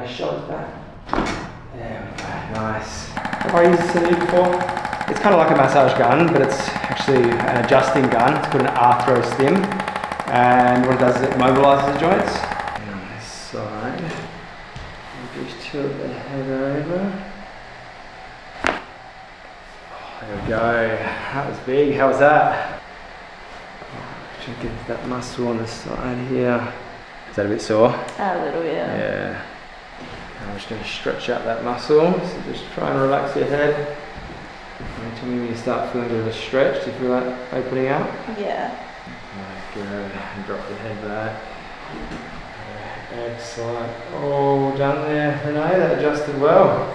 those shoulders back. There we go, nice. Have I used this in you before? It's kind of like a massage gun, but it's actually an adjusting gun. It's called an arthro stim. And what it does is it mobilises the joints. Nice side. Just tilt the head over. Oh, there we go. That was big. How was that? Try to get that muscle on the side here. Is that a bit sore? A little, yeah. Yeah. I'm just going to stretch out that muscle. So just try and relax your head. Tell me when you start feeling a bit of a stretch. Do you feel that opening out? Yeah. Good. And drop the head back. Excellent. All done there, Renee. That adjusted well.